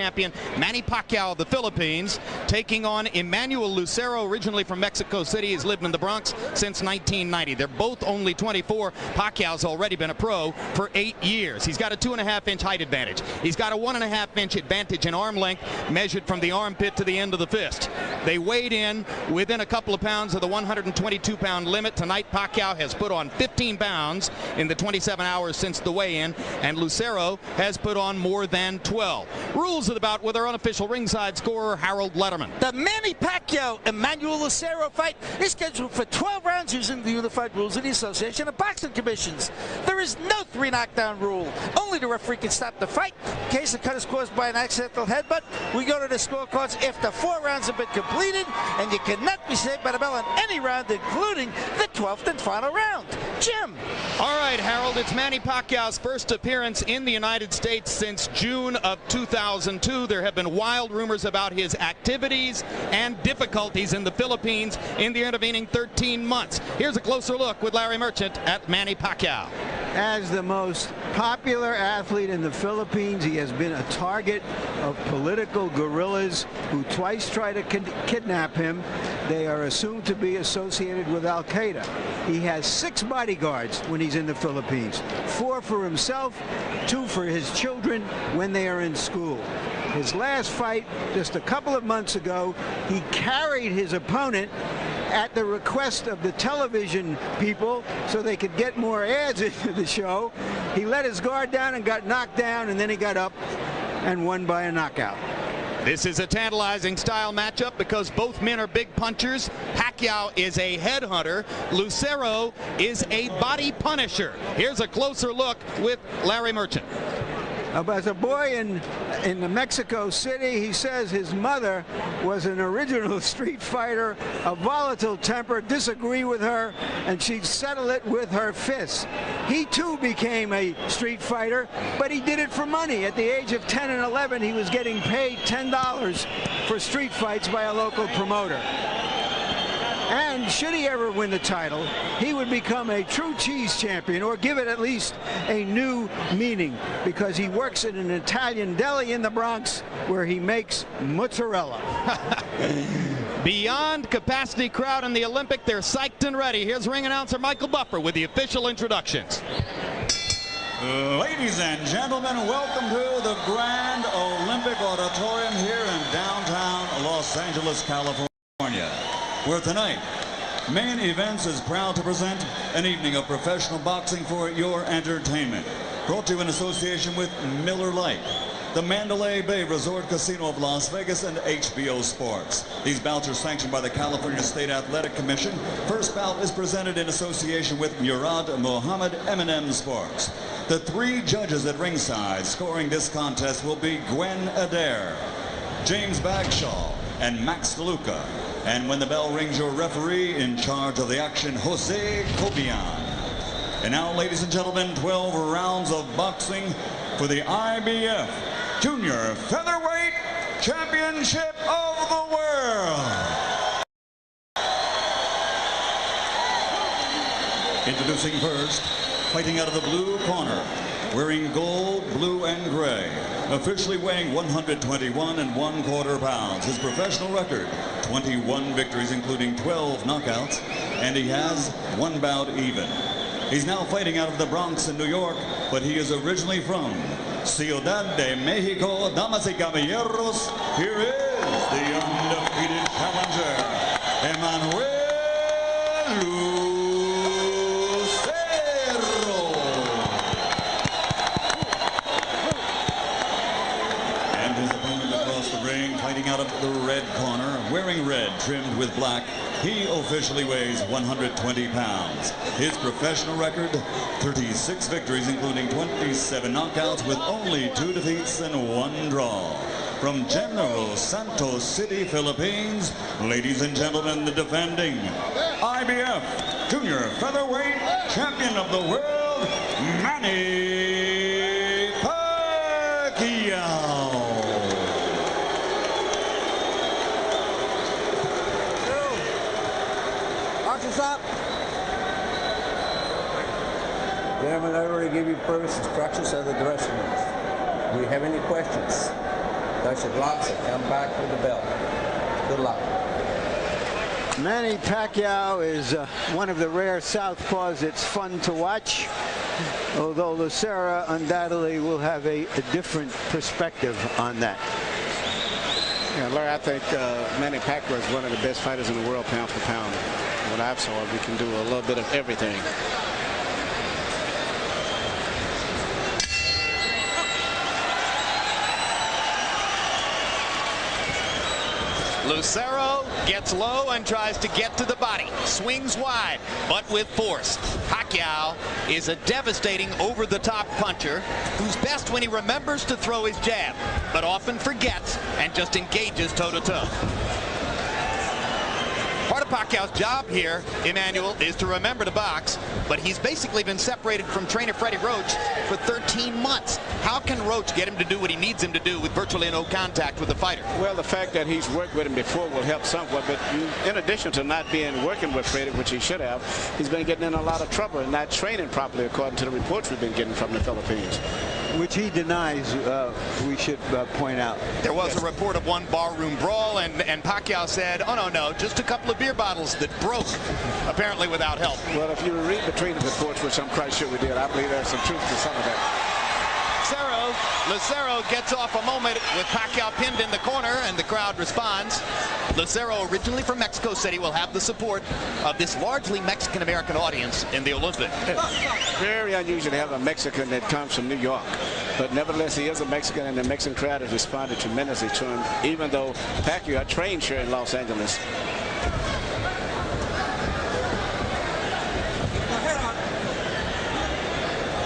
champion Manny Pacquiao of the Philippines, taking on Emmanuel Lucero, originally from Mexico City. He's lived in the Bronx since 1990. They're both only 24. Pacquiao's already been a pro for 8 years. He's got a 2.5-inch height advantage. He's got a 1.5-inch advantage in arm length, measured from the armpit to the end of the fist. They weighed in within a couple of pounds of the 122-pound limit. Tonight, Pacquiao has put on 15 pounds in the 27 hours since the weigh-in, and Lucero has put on more than 12. Rules of the bout with our unofficial ringside scorer, Harold Letterman. The Manny Pacquiao-Emmanuel Lucero fight is scheduled for 12 rounds using the unified rules of the Association of Boxing Commissions. There is no 3 knockdown rule. Only the referee can stop the fight in case the cut is caused by an accidental headbutt. We go to the scorecards after 4 rounds have been completed, and you cannot be saved by the bell on any round, including the 12th and final round. Jim. All right, Harold, it's Manny Pacquiao's first appearance in the United States since June of 2002. There have been wild rumors about his activities and difficulties in the Philippines in the intervening 13 months. Here's a closer look with Larry Merchant at Manny Pacquiao. As the most popular athlete in the Philippines, he has been a target of political guerrillas who twice try to kidnap him. They are assumed to be associated with Al-Qaeda. He has 6 bodyguards when he's in the Philippines, 4 for himself, 2 for his children when they are in school. His last fight, just a couple of months ago, he carried his opponent at the request of the television people so they could get more ads into the show. He let his guard down and got knocked down, and then he got up and won by a knockout. This is a tantalizing style matchup because both men are big punchers. Pacquiao is a headhunter. Lucero is a body punisher. Here's a closer look with Larry Merchant. As a boy in Mexico City, he says his mother was an original street fighter, a volatile temper, disagree with her, and she'd settle it with her fists. He too became a street fighter, but he did it for money. At the age of 10 and 11, he was getting paid $10 for street fights by a local promoter. And should he ever win the title, he would become a true cheese champion, or give it at least a new meaning, because he works in an Italian deli in the Bronx where he makes mozzarella. Beyond capacity crowd in the Olympic, they're psyched and ready. Here's ring announcer Michael Buffer with the official introductions. Ladies and gentlemen, welcome to the Grand Olympic Auditorium here in downtown Los Angeles, California, where tonight Main Events is proud to present an evening of professional boxing for your entertainment. Brought to you in association with Miller Lite, the Mandalay Bay Resort Casino of Las Vegas, and HBO Sports. These bouts are sanctioned by the California State Athletic Commission. First bout is presented in association with Murad Mohammed M&M Sports. The 3 judges at ringside scoring this contest will be Gwen Adair, James Bagshaw, and Max DeLuca. And when the bell rings, your referee in charge of the action, Jose Cobian. And now, ladies and gentlemen, 12 rounds of boxing for the IBF Junior Featherweight Championship of the World. Introducing first, fighting out of the blue corner, wearing gold, blue, and gray, officially weighing 121 1/4 pounds. His professional record, 21 victories, including 12 knockouts, and he has 1 bout even. He's now fighting out of the Bronx in New York, but he is originally from Ciudad de Mexico. Damas y caballeros, here is the undefeated challenger, Emmanuel Lucero. And his opponent across the ring, fighting out of the red corner, wearing red trimmed with black. He officially weighs 120 pounds. His professional record, 36 victories, including 27 knockouts, with only 2 defeats and 1 draw. From General Santos City, Philippines, ladies and gentlemen, the defending IBF Junior Featherweight Champion of the World, Manny Pacquiao. Up. Gentlemen, I already gave you first instructions of the dressing room. Do you have any questions? They should launch it. Come back with the belt. Good luck. Manny Pacquiao is one of the rare southpaws that's fun to watch, although Lucero undoubtedly will have a different perspective on that. Yeah, Larry, I think Manny Pacquiao is one of the best fighters in the world, pound for pound. What I've saw, we can do a little bit of everything. Lucero gets low and tries to get to the body. Swings wide, but with force. Pacquiao is a devastating over-the-top puncher who's best when he remembers to throw his jab, but often forgets and just engages toe-to-toe. Part of Pacquiao's job here, Emmanuel, is to remember to box, but he's basically been separated from trainer Freddie Roach for 13 months. How can Roach get him to do what he needs him to do with virtually no contact with the fighter? Well, the fact that he's worked with him before will help somewhat, but in addition to not working with Freddie, which he should have, he's been getting in a lot of trouble and not training properly, according to the reports we've been getting from the Philippines. Which he denies, we should point out. There was a report of one barroom brawl, and Pacquiao said, oh, no, just a couple of beer bottles that broke, apparently without help. Well, if you read between the reports, which I'm quite sure we did, I believe there's some truth to some of that. Lucero gets off a moment with Pacquiao pinned in the corner, and the crowd responds. Lucero, originally from Mexico City, will have the support of this largely Mexican-American audience in the Olympics. Very unusual to have a Mexican that comes from New York. But nevertheless, he is a Mexican, and the Mexican crowd has responded tremendously to him, even though Pacquiao trained here in Los Angeles.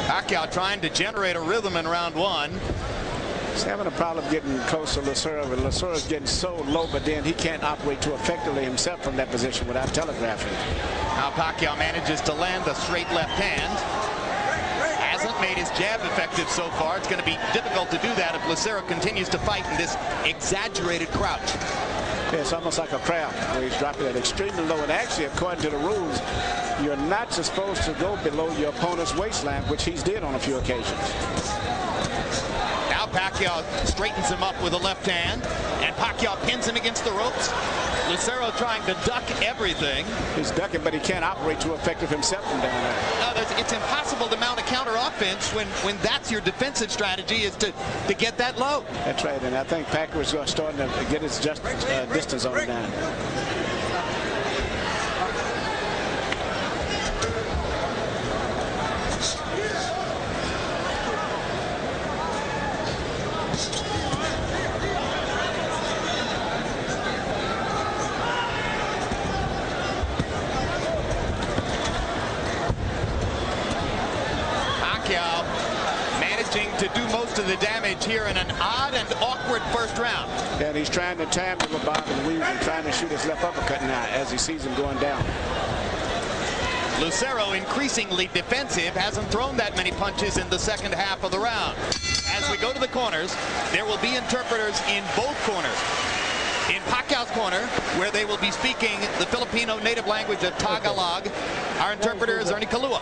Pacquiao trying to generate a rhythm in round one. He's having a problem getting close to Lucero, but Lucero's getting so low, but then he can't operate too effectively himself from that position without telegraphing. Now Pacquiao manages to land a straight left hand. Hasn't made his jab effective so far. It's going to be difficult to do that if Lucero continues to fight in this exaggerated crouch. Yeah, it's almost like a crab where he's dropping it extremely low. And actually, according to the rules, you're not supposed to go below your opponent's waistline, which he's did on a few occasions. Now Pacquiao straightens him up with a left hand, and Pacquiao pins him against the ropes. Lucero trying to duck everything. He's ducking, but he can't operate too effective himself from down there. It's impossible to mount a counter offense when that's your defensive strategy, is to get that low. That's right, and I think Pacquiao's starting to get his distance on it now. Managing to do most of the damage here in an odd and awkward first round. And he's trying to time him about and weave and trying to shoot his left uppercut now as he sees him going down. Lucero increasingly defensive, hasn't thrown that many punches in the second half of the round. As we go to the corners, there will be interpreters in both corners. In Pacquiao's corner, where they will be speaking the Filipino native language of Tagalog, our interpreter is Ernie Kalua.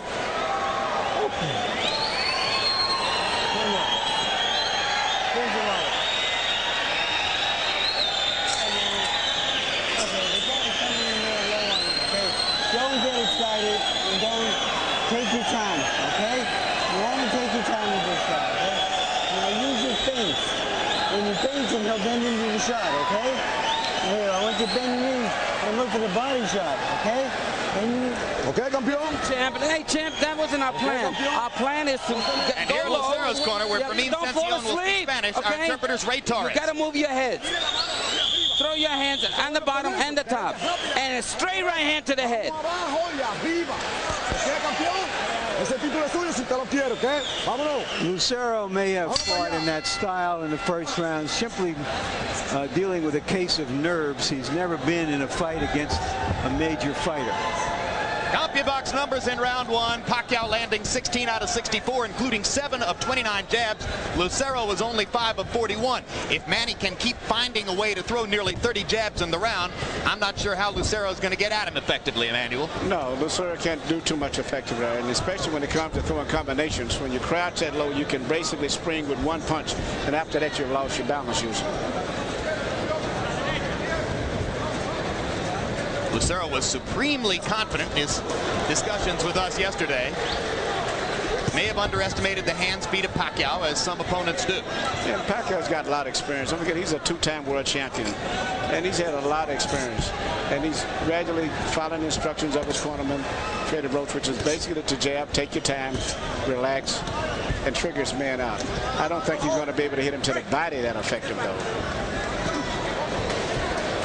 Don't get excited and don't take your time, okay? You want to take your time with this shot, okay? Now use your face. When you face him, he'll bend into the shot, okay? Here, I want you to bend your knees and look for the body shot, okay? Okay, campeón. Champ, hey, champ, that wasn't our plan. Our plan is to and here in Lucero's corner, where Fermin Sencion will speak Spanish, okay? Our interpreter's Ray Torres. You got to move your head. Throw your hands on the bottom and the top. And a straight right hand to the head. Lucero may have fought in that style in the first round, simply dealing with a case of nerves. He's never been in a fight against a major fighter. CompuBox numbers in round one. Pacquiao landing 16 out of 64, including 7 of 29 jabs. Lucero was only 5 of 41. If Manny can keep finding a way to throw nearly 30 jabs in the round, I'm not sure how Lucero is going to get at him effectively, Emmanuel. No, Lucero can't do too much effectively, and especially when it comes to throwing combinations. When you crouch that low, you can basically spring with one punch, and after that, you've lost your balance usually. Lucero was supremely confident in his discussions with us yesterday. May have underestimated the hand speed of Pacquiao, as some opponents do. Yeah, Pacquiao's got a lot of experience. Don't forget, he's a two-time world champion, and he's had a lot of experience. And he's gradually following the instructions of his cornerman, Freddie Roach, which is basically to jab, take your time, relax, and trigger his man out. I don't think he's going to be able to hit him to the body that effective, though.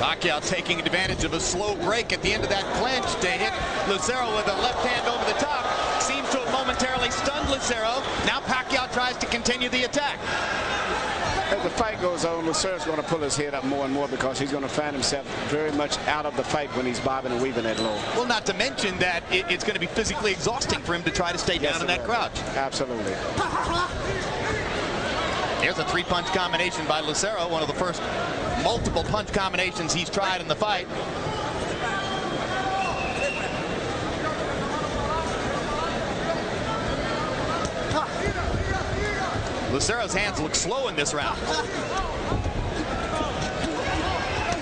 Pacquiao taking advantage of a slow break at the end of that clinch to hit Lucero with a left hand over the top. Seems to have momentarily stunned Lucero. Now Pacquiao tries to continue the attack. As the fight goes on, Lucero's going to pull his head up more and more because he's going to find himself very much out of the fight when he's bobbing and weaving that low. Well, not to mention that it's going to be physically exhausting for him to try to stay down in that crouch. Absolutely. Here's a three-punch combination by Lucero, one of the first multiple punch combinations he's tried in the fight. Lucero's hands look slow in this round.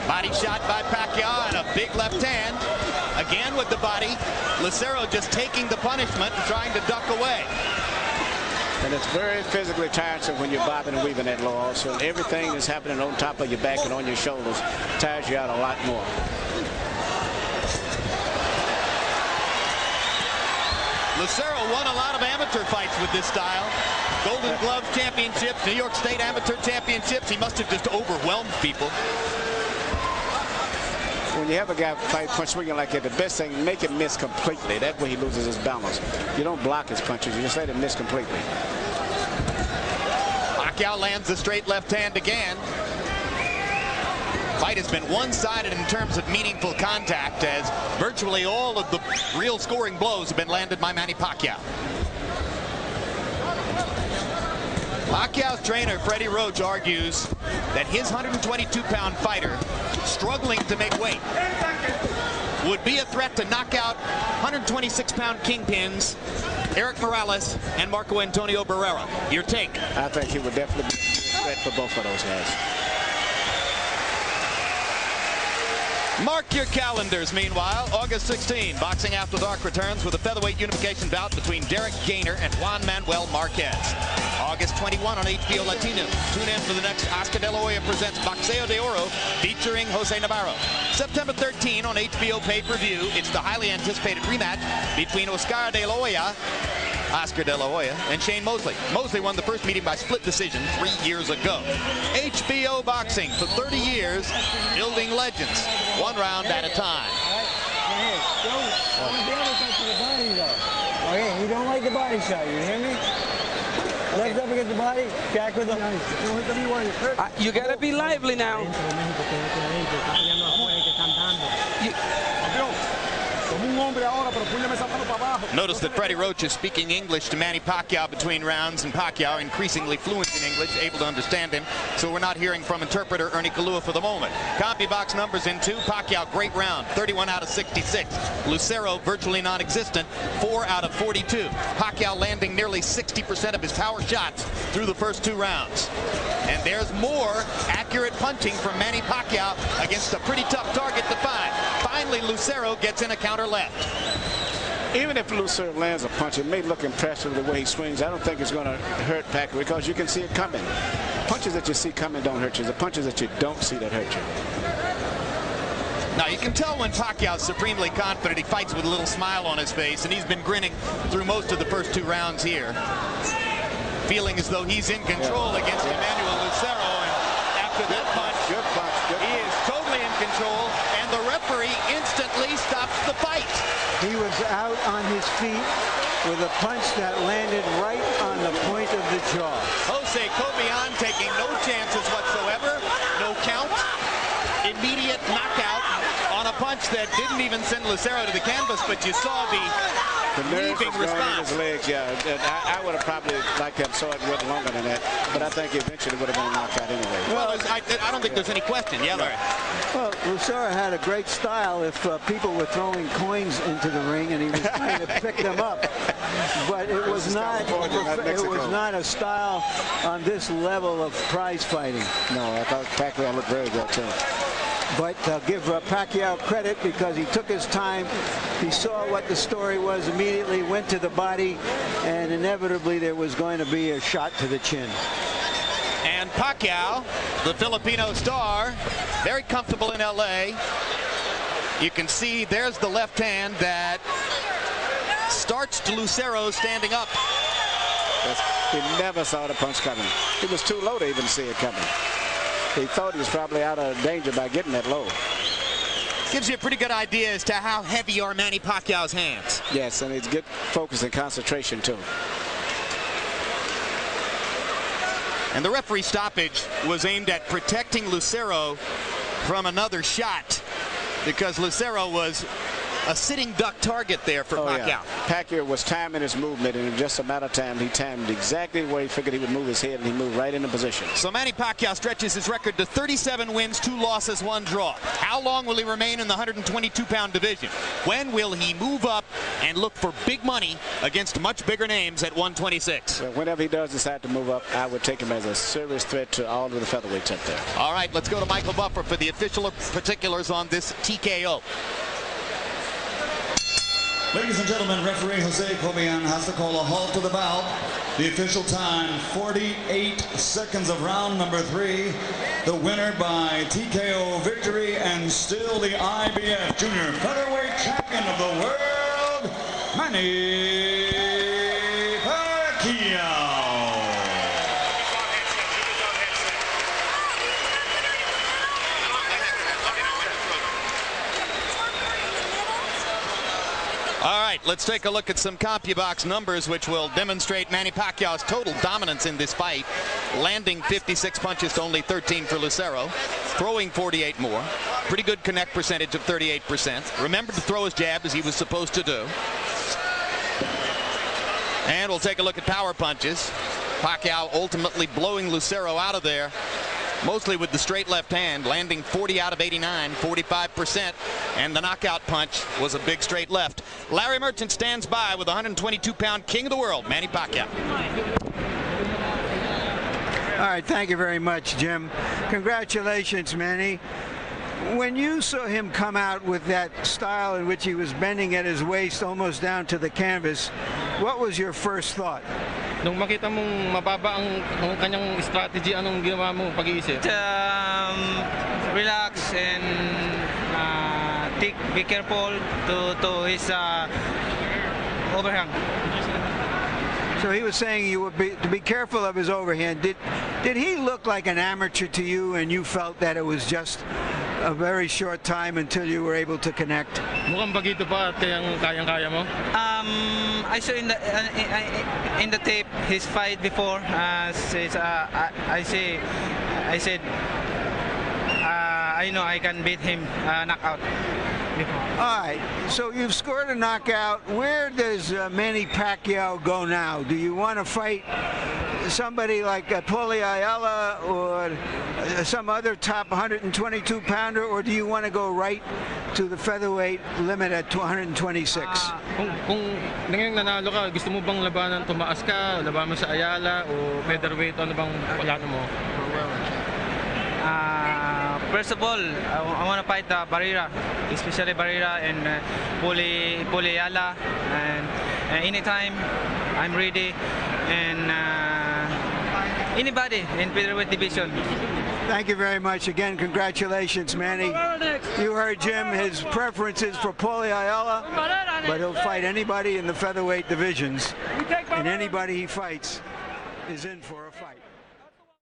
Body shot by Pacquiao and a big left hand. Again with the body. Lucero just taking the punishment and trying to duck away. And it's very physically tiresome when you're bobbing and weaving that low also. Everything that's happening on top of your back and on your shoulders tires you out a lot more. Lucero won a lot of amateur fights with this style. Golden Gloves championships, New York State amateur championships. He must have just overwhelmed people. When you have a guy fight punch swinging like that, the best thing, make him miss completely. That way he loses his balance. You don't block his punches. You just let him miss completely. Pacquiao lands the straight left hand again. Fight has been one-sided in terms of meaningful contact, as virtually all of the real scoring blows have been landed by Manny Pacquiao. Pacquiao's trainer, Freddie Roach, argues that his 122-pound fighter, struggling to make weight, would be a threat to knock out 126-pound kingpins Eric Morales and Marco Antonio Barrera. Your take? I think he would definitely be a threat for both of those guys. Mark your calendars. Meanwhile, August 16, Boxing After Dark returns with a featherweight unification bout between Derek Gainer and Juan Manuel Marquez. August 21 on HBO Latino. Tune in for the next Oscar De La Hoya Presents Boxeo de Oro featuring Jose Navarro. September 13 on HBO pay-per-view, it's the highly anticipated rematch between Oscar De La Hoya, Oscar De La Hoya, and Shane Mosley. Mosley won the first meeting by split decision 3 years ago. HBO Boxing for 30 years, building legends, one round at a time. Okay, you don't like the body shot, you hear me? Left up against the body, back with the... You gotta be lively now. Notice that Freddie Roach is speaking English to Manny Pacquiao between rounds, and Pacquiao increasingly fluent in English, able to understand him, so we're not hearing from interpreter Ernie Kalua for the moment. CompuBox numbers in 2. Pacquiao, great round, 31 out of 66. Lucero, virtually non-existent, 4 out of 42. Pacquiao landing nearly 60% of his power shots through the first 2 rounds. And there's more accurate punching from Manny Pacquiao against a pretty tough target to find. Finally, Lucero gets in a counter left. Even if Lucero lands a punch, it may look impressive the way he swings. I don't think it's going to hurt Pacquiao because you can see it coming. Punches that you see coming don't hurt you. The punches that you don't see that hurt you. Now, you can tell when Pacquiao's supremely confident. He fights with a little smile on his face, and he's been grinning through most of the first 2 rounds here, feeling as though he's in control against Emmanuel Lucero. And after that punch, he is totally in control, and the referee instantly stops the fight. He was out on his feet with a punch that landed right on the point of the jaw. Jose Cobian taking no chances whatsoever. No count. Immediate knockout on a punch that didn't even send Lucero to the canvas, but you saw the leaping response. His legs, yeah. I would have probably liked to have saw it a little longer than that, but I think eventually would have been a knockout anyway. Well, I don't think there's any question. Yeah, Larry. Well, Lucero had a great style if people were throwing coins into the ring and he was trying to pick them up. But it was not a style on this level of prize fighting. No, I thought Pacquiao looked very good too. But give Pacquiao credit because he took his time. He saw what the story was immediately, went to the body, and inevitably there was going to be a shot to the chin. And Pacquiao, the Filipino star, very comfortable in LA. You can see there's the left hand that starts to Lucero standing up. He never saw the punch coming. He was too low to even see it coming. He thought he was probably out of danger by getting that low. Gives you a pretty good idea as to how heavy are Manny Pacquiao's hands. Yes, and it's good focus and concentration too. And the referee stoppage was aimed at protecting Lucero from another shot because Lucero was a sitting duck target there for Pacquiao. Yeah. Pacquiao was timing his movement, and in just a matter of time, he timed exactly where he figured he would move his head, and he moved right into position. So Manny Pacquiao stretches his record to 37 wins, 2 losses, 1 draw. How long will he remain in the 122-pound division? When will he move up and look for big money against much bigger names at 126? Well, whenever he does decide to move up, I would take him as a serious threat to all of the featherweights up there. All right, let's go to Michael Buffer for the official particulars on this TKO. Ladies and gentlemen, referee Jose Cobian has to call a halt to the bout. The official time, 48 seconds of round number 3. The winner by TKO victory and still the IBF Junior Featherweight Champion of the world, Manny Pacquiao. All right, let's take a look at some CompuBox numbers which will demonstrate Manny Pacquiao's total dominance in this fight. Landing 56 punches to only 13 for Lucero. Throwing 48 more. Pretty good connect percentage of 38%. Remembered to throw his jab as he was supposed to do. And we'll take a look at power punches. Pacquiao ultimately blowing Lucero out of there, mostly with the straight left hand, landing 40 out of 89, 45%, and the knockout punch was a big straight left. Larry Merchant stands by with 122-pound king of the world, Manny Pacquiao. All right, thank you very much, Jim. Congratulations, Manny. When you saw him come out with that style in which he was bending at his waist almost down to the canvas, what was your first thought? Nung makita mong mababa ang kanyang strategy, anong ginawa mo pag-iisip? Relax and be careful to his overhand. So he was saying you would to be careful of his overhand. Did he look like an amateur to you, and you felt that it was just a very short time until you were able to connect? Mukhang bagito pa at kayang-kaya mo? I saw in the tape his fight before. I know I can beat him knockout. All right, so you've scored a knockout. Where does Manny Pacquiao go now? Do you want to fight somebody like Paulie Ayala or some other top 122-pounder, or do you want to go right to the featherweight limit at 126? Kung ngayon nanalo ka, gusto mo bang labanan, tumaas ka, laban mo sa Ayala o featherweight, ano bang plano mo? First of all, I want to fight Barrera, especially Barrera and Paulie Ayala, and anytime I'm ready, and anybody in featherweight division. Thank you very much. Again, congratulations, Manny. You heard Jim, his preference is for Paulie Ayala, but he'll fight anybody in the featherweight divisions, and anybody he fights is in for a fight.